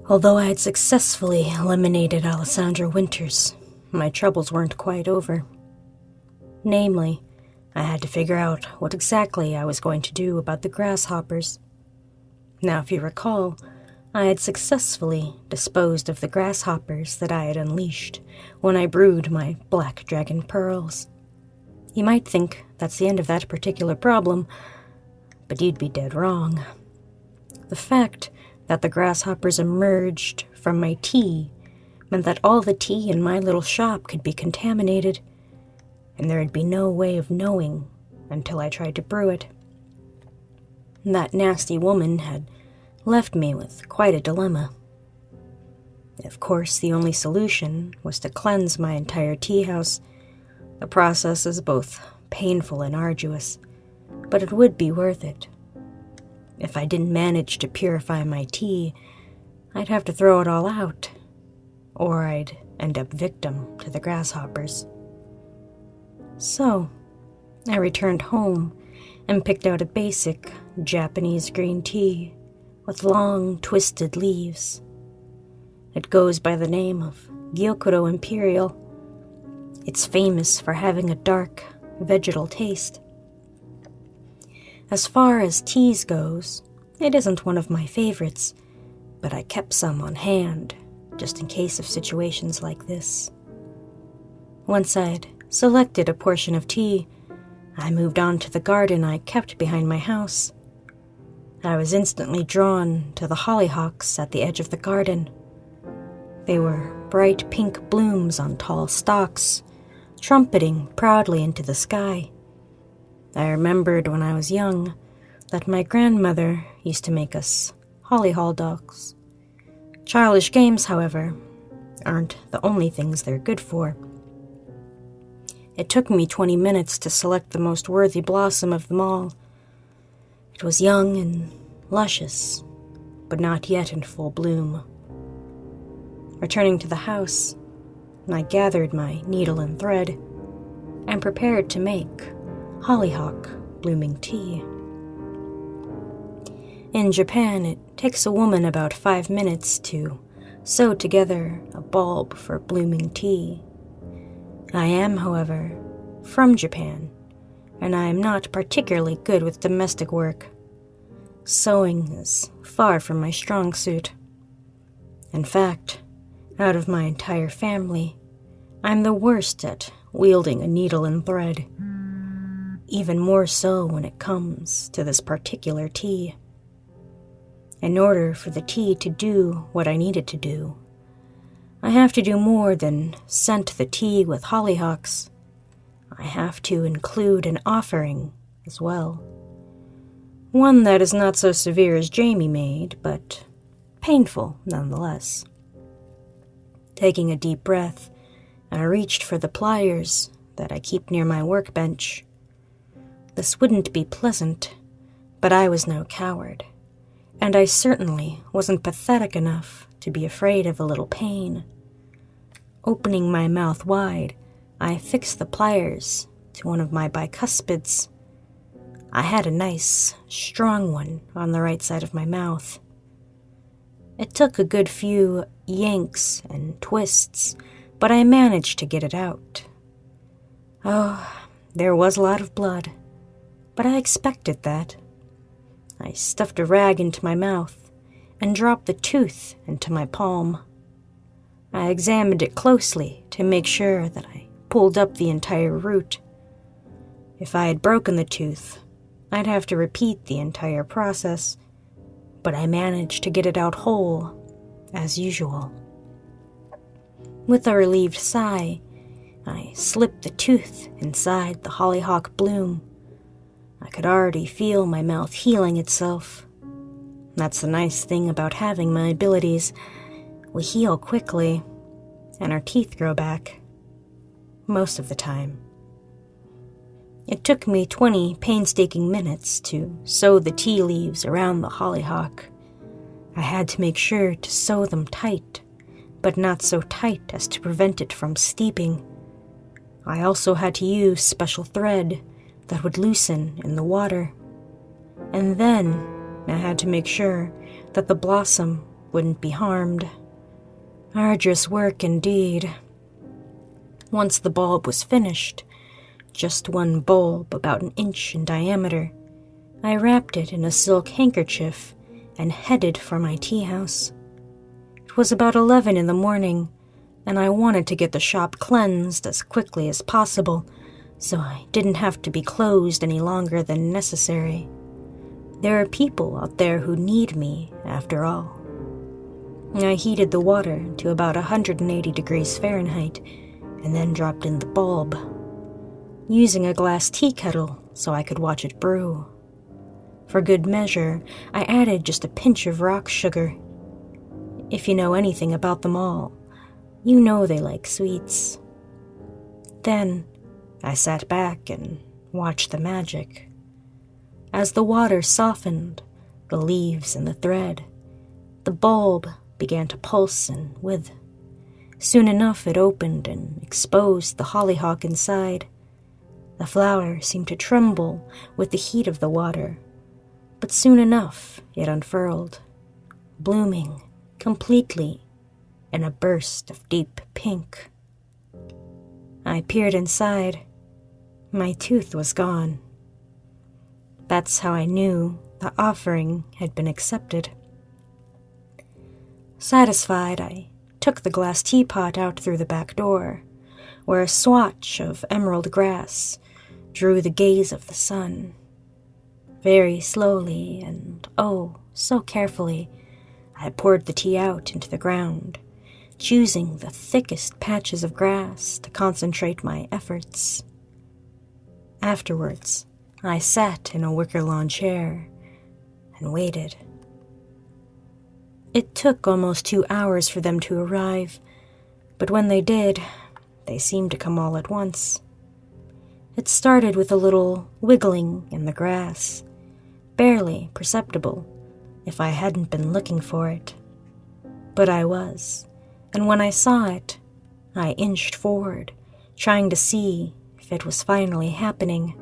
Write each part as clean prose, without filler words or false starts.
Although I had successfully eliminated Alessandra Winters, my troubles weren't quite over. Namely, I had to figure out what exactly I was going to do about the grasshoppers. Now, if you recall, I had successfully disposed of the grasshoppers that I had unleashed when I brewed my black dragon pearls. You might think that's the end of that particular problem, but you'd be dead wrong. The fact that the grasshoppers emerged from my tea meant that all the tea in my little shop could be contaminated, and there'd be no way of knowing until I tried to brew it. That nasty woman had left me with quite a dilemma. Of course, the only solution was to cleanse my entire tea house. The process is both painful and arduous, but it would be worth it. If I didn't manage to purify my tea, I'd have to throw it all out, or I'd end up victim to the grasshoppers. So, I returned home and picked out a basic Japanese green tea with long, twisted leaves. It goes by the name of Gyokuro Imperial. It's famous for having a dark, vegetal taste. As far as teas goes, it isn't one of my favorites, but I kept some on hand, just in case of situations like this. Once I'd selected a portion of tea, I moved on to the garden I kept behind my house. I was instantly drawn to the hollyhocks at the edge of the garden. They were bright pink blooms on tall stalks, trumpeting proudly into the sky. I remembered when I was young that my grandmother used to make us hollyhol dogs. Childish games, however, aren't the only things they're good for. It took me 20 minutes to select the most worthy blossom of them all. It was young and luscious, but not yet in full bloom. Returning to the house, I gathered my needle and thread and prepared to make hollyhock blooming tea. In Japan, it takes a woman about 5 minutes to sew together a bulb for blooming tea. I am, however, from Japan, and I am not particularly good with domestic work. Sewing is far from my strong suit. In fact, out of my entire family, I'm the worst at wielding a needle and thread. Even more so when it comes to this particular tea. In order for the tea to do what I need it to do, I have to do more than scent the tea with hollyhocks. I have to include an offering as well. One that is not so severe as Jamie made, but painful nonetheless. Taking a deep breath, I reached for the pliers that I keep near my workbench. This wouldn't be pleasant, but I was no coward, and I certainly wasn't pathetic enough to be afraid of a little pain. Opening my mouth wide, I fixed the pliers to one of my bicuspids. I had a nice, strong one on the right side of my mouth. It took a good few yanks and twists, but I managed to get it out. Oh, there was a lot of blood, but I expected that. I stuffed a rag into my mouth and dropped the tooth into my palm. I examined it closely to make sure that I pulled up the entire root. If I had broken the tooth, I'd have to repeat the entire process, but I managed to get it out whole, as usual. With a relieved sigh, I slipped the tooth inside the hollyhock bloom. I could already feel my mouth healing itself. That's the nice thing about having my abilities. We heal quickly, and our teeth grow back. Most of the time. It took me 20 painstaking minutes to sew the tea leaves around the hollyhock. I had to make sure to sew them tight, but not so tight as to prevent it from steeping. I also had to use special thread that would loosen in the water. And then I had to make sure that the blossom wouldn't be harmed. Arduous work indeed. Once the bulb was finished, just one bulb about an inch in diameter, I wrapped it in a silk handkerchief and headed for my tea house. It was about 11 in the morning, and I wanted to get the shop cleansed as quickly as possible, so I didn't have to be closed any longer than necessary. There are people out there who need me, after all. I heated the water to about 180 degrees Fahrenheit, and then dropped in the bulb, using a glass tea kettle so I could watch it brew. For good measure, I added just a pinch of rock sugar. If you know anything about them all, you know they like sweets. Then I sat back and watched the magic. As the water softened, the leaves and the thread, the bulb began to pulse and wither. Soon enough it opened and exposed the hollyhock inside. The flower seemed to tremble with the heat of the water, but soon enough it unfurled, blooming completely in a burst of deep pink. I peered inside. My tooth was gone. That's how I knew the offering had been accepted. Satisfied, I took the glass teapot out through the back door, where a swatch of emerald grass drew the gaze of the sun. Very slowly and, oh, so carefully, I poured the tea out into the ground, choosing the thickest patches of grass to concentrate my efforts. Afterwards, I sat in a wicker lawn chair and waited. It took almost 2 hours for them to arrive, but when they did, they seemed to come all at once. It started with a little wiggling in the grass, barely perceptible if I hadn't been looking for it. But I was, and when I saw it, I inched forward, trying to see if it was finally happening.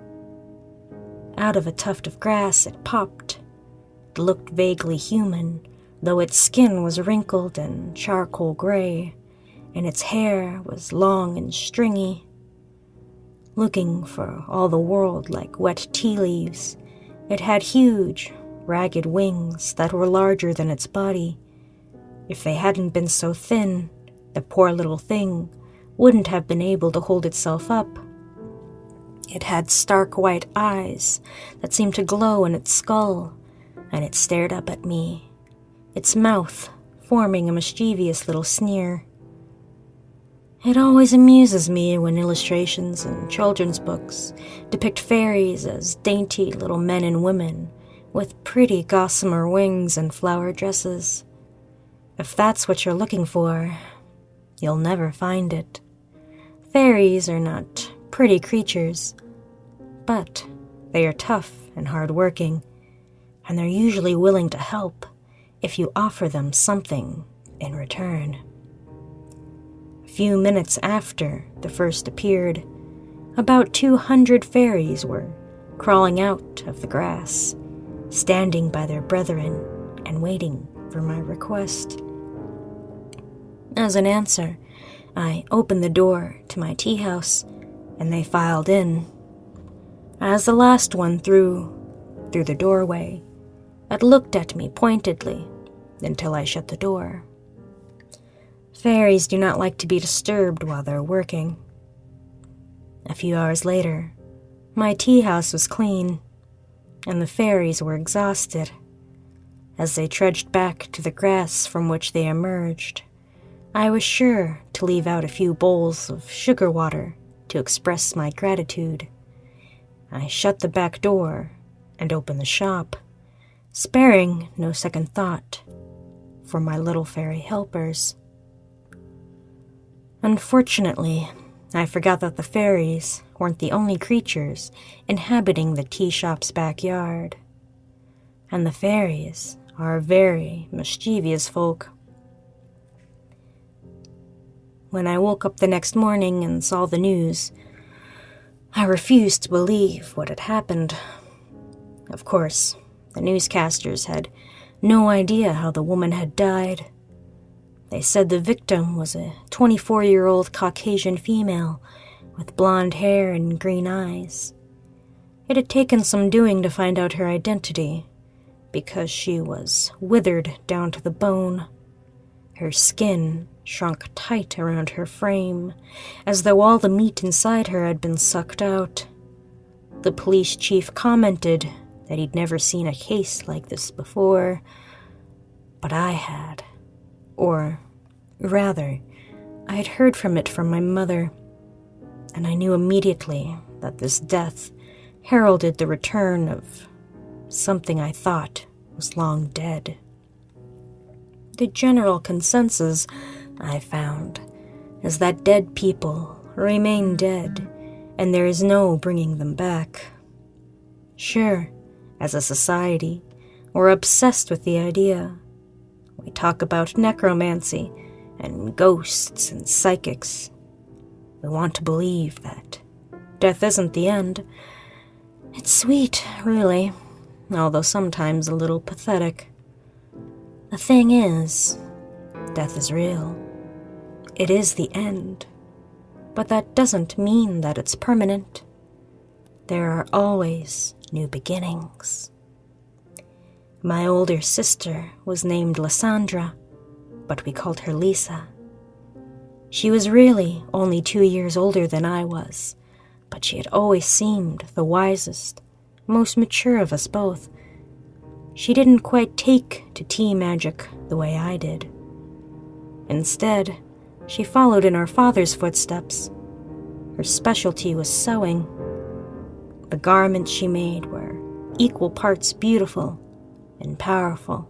Out of a tuft of grass it popped. It looked vaguely human, though its skin was wrinkled and charcoal gray, and its hair was long and stringy. Looking for all the world like wet tea leaves, it had huge, ragged wings that were larger than its body. If they hadn't been so thin, the poor little thing wouldn't have been able to hold itself up. It had stark white eyes that seemed to glow in its skull, and it stared up at me, its mouth forming a mischievous little sneer. It always amuses me when illustrations in children's books depict fairies as dainty little men and women with pretty gossamer wings and flower dresses. If that's what you're looking for, you'll never find it. Fairies are not pretty creatures, but they are tough and hard-working, and they're usually willing to help if you offer them something in return. A few minutes after the first appeared, about 200 fairies were crawling out of the grass, standing by their brethren and waiting for my request. As an answer, I opened the door to my tea house, and they filed in. As the last one through the doorway, it looked at me pointedly until I shut the door. Fairies do not like to be disturbed while they're working. A few hours later, my tea house was clean, and the fairies were exhausted. As they trudged back to the grass from which they emerged, I was sure to leave out a few bowls of sugar water to express my gratitude. I shut the back door and opened the shop, sparing no second thought for my little fairy helpers. Unfortunately, I forgot that the fairies weren't the only creatures inhabiting the tea shop's backyard, and the fairies are very mischievous folk. When I woke up the next morning and saw the news, I refused to believe what had happened. Of course, the newscasters had No idea how the woman had died. They said the victim was a 24-year-old Caucasian female with blonde hair and green eyes. It had taken some doing to find out her identity, because she was withered down to the bone. Her skin shrunk tight around her frame, as though all the meat inside her had been sucked out. The police chief commented that he'd never seen a case like this before, but I had. Or, rather, I had heard from it from my mother, and I knew immediately that this death heralded the return of something I thought was long dead. The general consensus, I found, is that dead people remain dead, and there is no bringing them back. Sure, as a society, we're obsessed with the idea. We talk about necromancy and ghosts and psychics. We want to believe that death isn't the end. It's sweet, really, although sometimes a little pathetic. The thing is, death is real. It is the end, but that doesn't mean that it's permanent. There are always new beginnings. My older sister was named Lysandra, but we called her Lisa. She was really only 2 years older than I was, but she had always seemed the wisest, most mature of us both. She didn't quite take to tea magic the way I did. Instead, she followed in our father's footsteps. Her specialty was sewing. The garments she made were equal parts beautiful and powerful,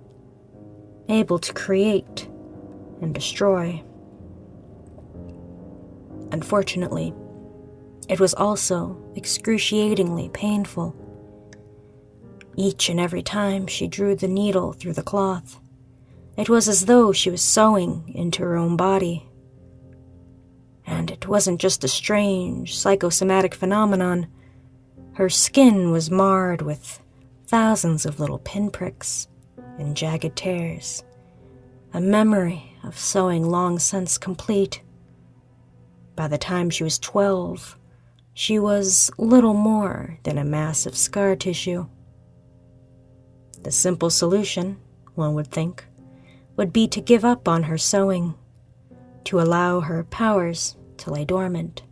able to create and destroy. Unfortunately, it was also excruciatingly painful. Each and every time she drew the needle through the cloth, it was as though she was sewing into her own body. And it wasn't just a strange, psychosomatic phenomenon. Her skin was marred with thousands of little pinpricks and jagged tears, a memory of sewing long since complete. By the time she was 12, she was little more than a mass of scar tissue. The simple solution, one would think, would be to give up on her sewing, to allow her powers to lay dormant.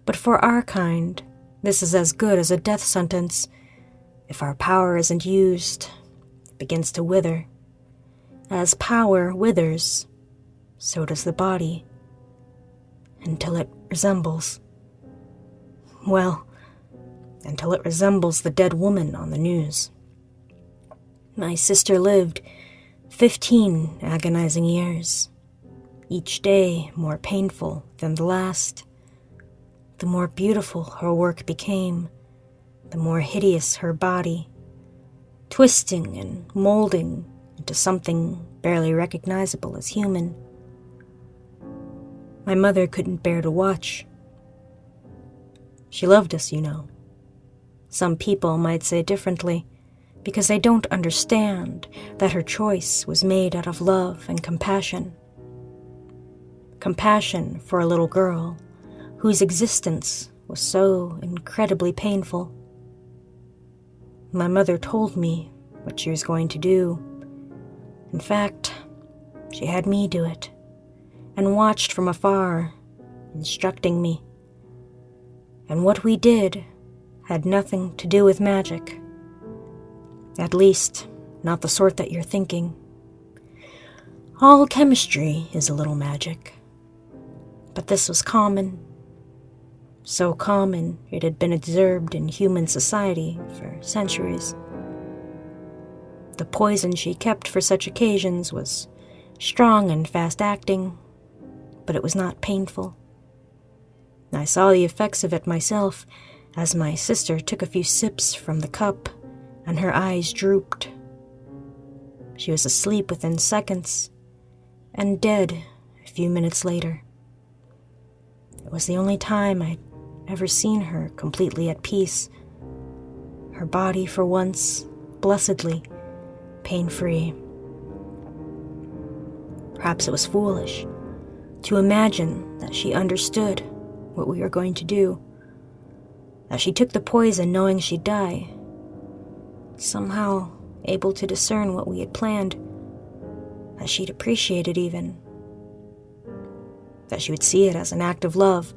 But for our kind, this is as good as a death sentence. If our power isn't used, it begins to wither. As power withers, so does the body, until it resembles, until it resembles the dead woman on the news. My sister lived 15 agonizing years, each day more painful than the last. The more beautiful her work became, the more hideous her body, twisting and molding into something barely recognizable as human. My mother couldn't bear to watch. She loved us, you know. Some people might say differently, because they don't understand that her choice was made out of love and compassion. Compassion for a little girl whose existence was so incredibly painful. My mother told me what she was going to do. In fact, she had me do it, and watched from afar, instructing me. And what we did had nothing to do with magic. At least, not the sort that you're thinking. All chemistry is a little magic. But this was common. So common it had been observed in human society for centuries. The poison she kept for such occasions was strong and fast-acting, but it was not painful. I saw the effects of it myself as my sister took a few sips from the cup and her eyes drooped. She was asleep within seconds and dead a few minutes later. It was the only time I'd ever seen her completely at peace. Her body, for once, blessedly, pain-free. Perhaps it was foolish to imagine that she understood what we were going to do, that she took the poison knowing she'd die, somehow able to discern what we had planned, that she'd appreciate it even, that she would see it as an act of love.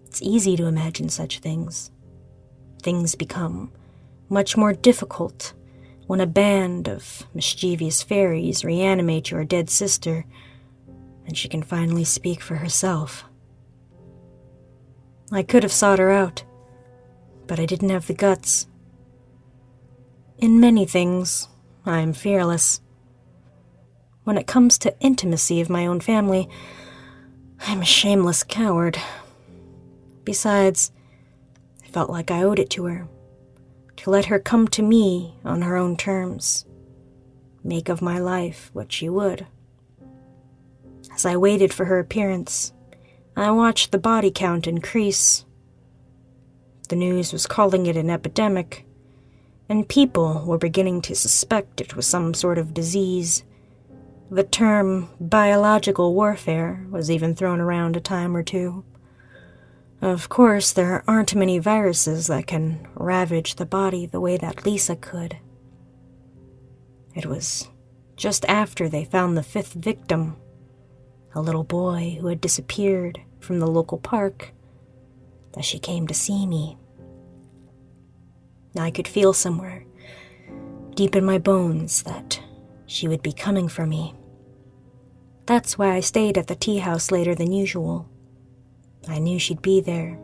It's easy to imagine such things. Things become much more difficult when a band of mischievous fairies reanimate your dead sister and she can finally speak for herself. I could have sought her out, but I didn't have the guts. In many things, I am fearless. When it comes to intimacy of my own family, I'm a shameless coward. Besides, I felt like I owed it to her, to let her come to me on her own terms, make of my life what she would. As I waited for her appearance, I watched the body count increase. The news was calling it an epidemic, and people were beginning to suspect it was some sort of disease. The term biological warfare was even thrown around a time or two. Of course, there aren't many viruses that can ravage the body the way that Lisa could. It was just after they found the fifth victim, a little boy who had disappeared from the local park, that she came to see me. I could feel somewhere, deep in my bones, that she would be coming for me. That's why I stayed at the Teahouse later than usual. I knew she'd be there.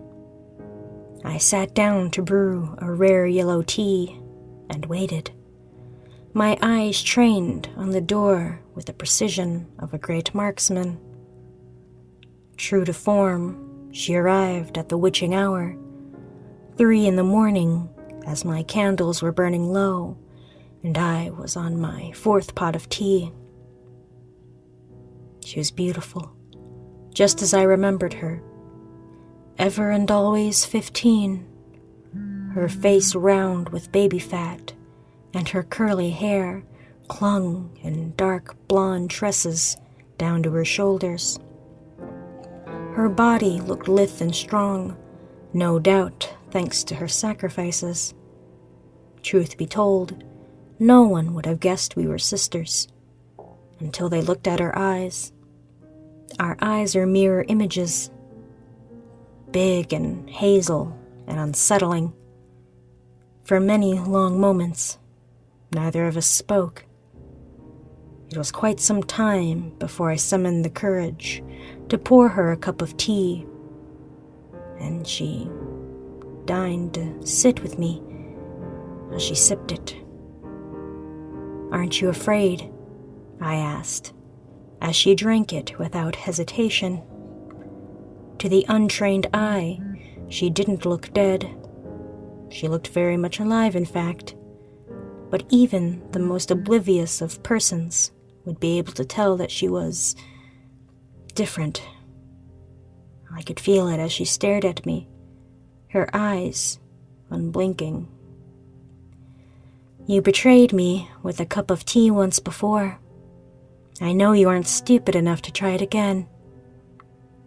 I sat down to brew a rare yellow tea and waited, my eyes trained on the door with the precision of a great marksman. True to form, she arrived at the witching hour, 3 a.m, as my candles were burning low and I was on my 4th pot of tea. She was beautiful, just as I remembered her. Ever and always 15, her face round with baby fat, and her curly hair clung in dark blonde tresses down to her shoulders. Her body looked lithe and strong, no doubt thanks to her sacrifices. Truth be told, no one would have guessed we were sisters, until they looked at our eyes. Our eyes are mirror images, big and hazel and unsettling. For many long moments, neither of us spoke. It was quite some time before I summoned the courage to pour her a cup of tea, and she deigned to sit with me as she sipped it. "Aren't you afraid?" I asked, as she drank it without hesitation. To the untrained eye, she didn't look dead. She looked very much alive, in fact, but even the most oblivious of persons would be able to tell that she was different. I could feel it as she stared at me, her eyes unblinking. "You betrayed me with a cup of tea once before. I know you aren't stupid enough to try it again."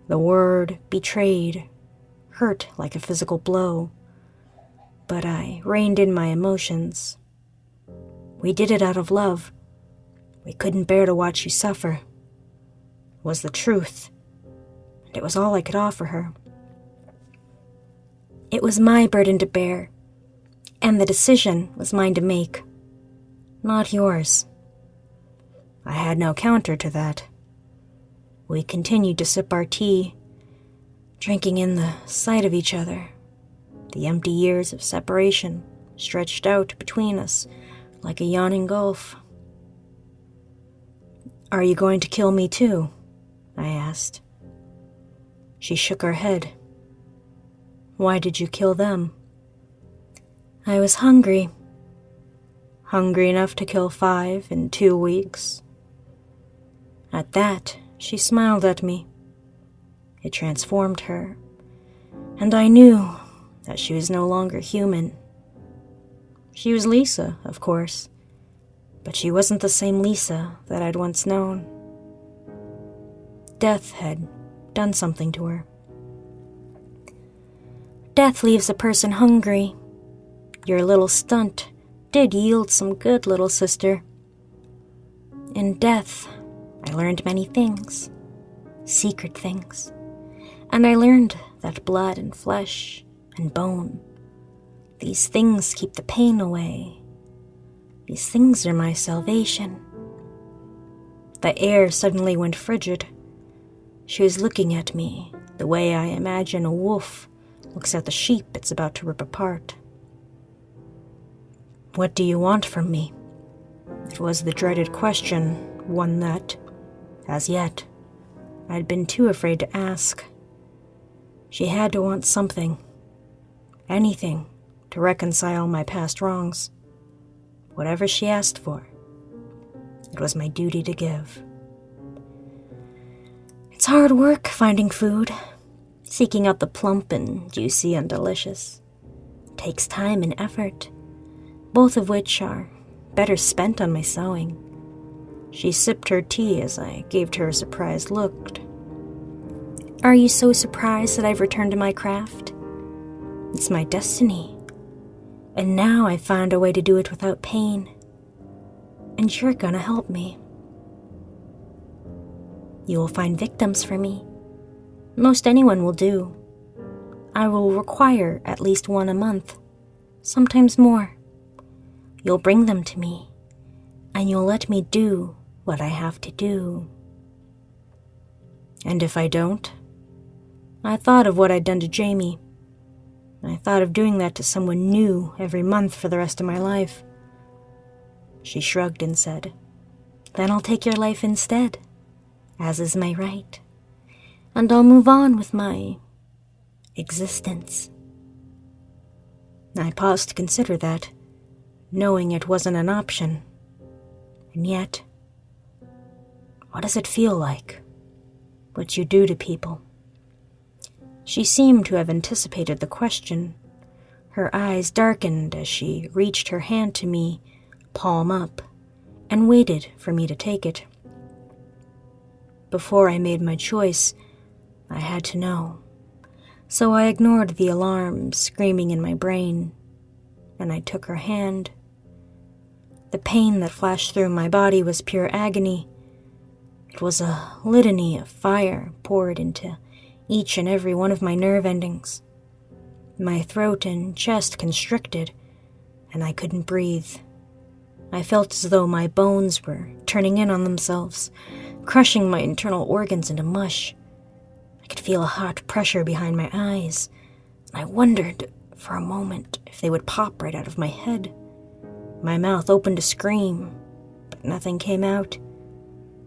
The word betrayed hurt like a physical blow, but I reined in my emotions. We did it out of love. We couldn't bear to watch you suffer. It was the truth, and it was all I could offer her. It was my burden to bear, and the decision was mine to make, not yours. I had no counter to that. We continued to sip our tea, drinking in the sight of each other. The empty years of separation stretched out between us like a yawning gulf. "Are you going to kill me too?" I asked. She shook her head. "Why did you kill them?" "I was hungry." "Hungry enough to kill 5 in 2 weeks?" At that, she smiled at me. It transformed her, and I knew that she was no longer human. She was Lisa, of course, But she wasn't the same Lisa that I'd once known. Death had done something to her. Death leaves a person hungry. Your little stunt did yield some good, little sister. In death, I learned many things, secret things, and I learned that blood and flesh and bone, these things keep the pain away. These things are my salvation. The air suddenly went frigid. She was looking at me the way I imagine a wolf looks at the sheep it's about to rip apart. "What do you want from me?" It was the dreaded question, one that, as yet, I'd been too afraid to ask. She had to want something, anything, to reconcile my past wrongs. Whatever she asked for, it was my duty to give. It's hard work finding food, seeking out the plump and juicy and delicious. It takes time and effort, both of which are better spent on my sewing. She sipped her tea as I gave her a surprised look. "Are you so surprised that I've returned to my craft? It's my destiny. And now I've found a way to do it without pain. And you're gonna help me. You will find victims for me. Most anyone will do. I will require at least one a month, sometimes more. You'll bring them to me, and you'll let me do what I have to do." And if I don't? I thought of what I'd done to Jamie. I thought of doing that to someone new every month for the rest of my life. She shrugged and said, "Then I'll take your life instead, as is my right, and I'll move on with my existence." I paused to consider that, knowing it wasn't an option. And yet, what does it feel like? What you do to people? She seemed to have anticipated the question. Her eyes darkened as she reached her hand to me, palm up, and waited for me to take it. Before I made my choice, I had to know. So I ignored the alarm screaming in my brain, and I took her hand. The pain that flashed through my body was pure agony. It was a litany of fire poured into each and every one of my nerve endings. My throat and chest constricted, and I couldn't breathe. I felt as though my bones were turning in on themselves, crushing my internal organs into mush. I could feel a hot pressure behind my eyes, and I wondered for a moment if they would pop right out of my head. My mouth opened to scream, but nothing came out.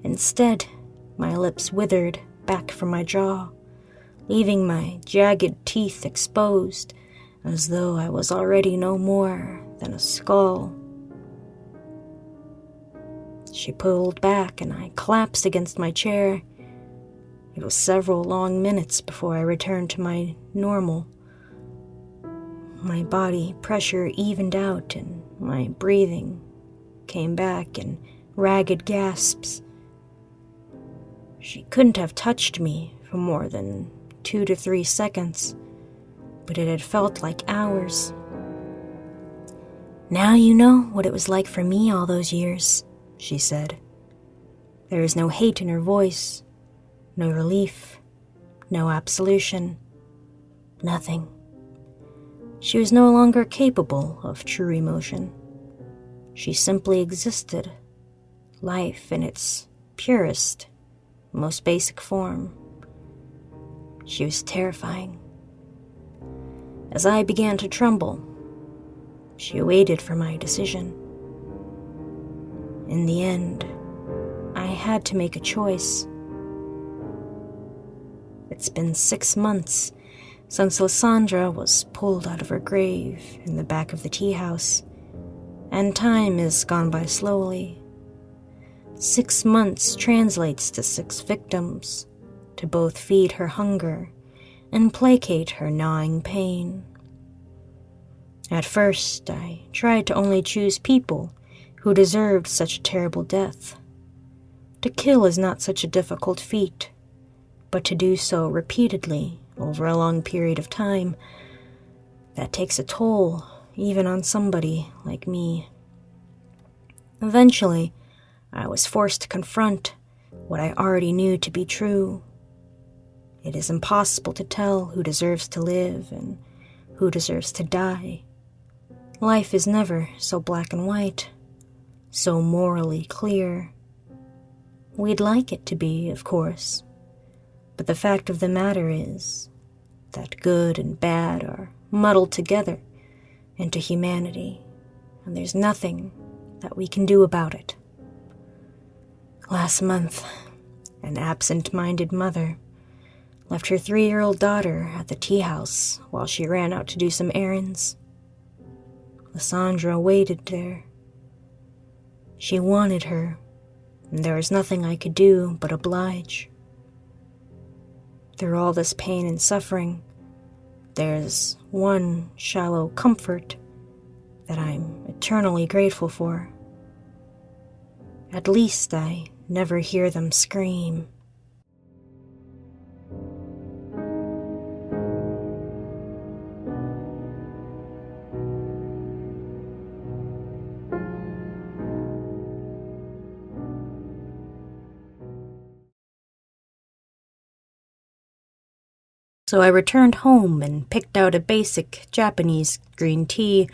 Instead, my lips withered back from my jaw, leaving my jagged teeth exposed, as though I was already no more than a skull. She pulled back, and I collapsed against my chair. It was several long minutes before I returned to my normal. My body pressure evened out, and my breathing came back in ragged gasps. She couldn't have touched me for more than 2 to 3 seconds, but it had felt like hours. "Now you know what it was like for me all those years," she said. There was no hate in her voice, no relief, no absolution, nothing. She was no longer capable of true emotion. She simply existed, life in its purest, most basic form. She was terrifying. As I began to tremble, she waited for my decision. In the end, I had to make a choice. It's been 6 months since Lysandra was pulled out of her grave in the back of the Teahouse, and time has gone by slowly. 6 months translates to 6 victims, to both feed her hunger and placate her gnawing pain. At first, I tried to only choose people who deserved such a terrible death. To kill is not such a difficult feat, but to do so repeatedly over a long period of time, that takes a toll even on somebody like me. Eventually, I was forced to confront what I already knew to be true. It is impossible to tell who deserves to live and who deserves to die. Life is never so black and white, so morally clear. We'd like it to be, of course, but the fact of the matter is that good and bad are muddled together into humanity, and there's nothing that we can do about it. Last month, an absent-minded mother left her 3-year-old daughter at the Teahouse while she ran out to do some errands. Lysandra waited there. She wanted her, and there was nothing I could do but oblige. Through all this pain and suffering, there's one shallow comfort that I'm eternally grateful for. At least I never hear them scream. So I returned home and picked out a basic Japanese green tea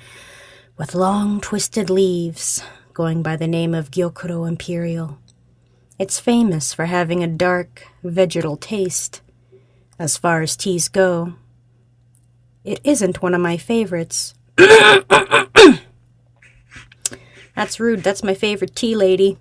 with long twisted leaves, going by the name of Gyokuro Imperial. It's famous for having a dark, vegetal taste. As far as teas go, it isn't one of my favorites. That's rude, that's my favorite tea lady.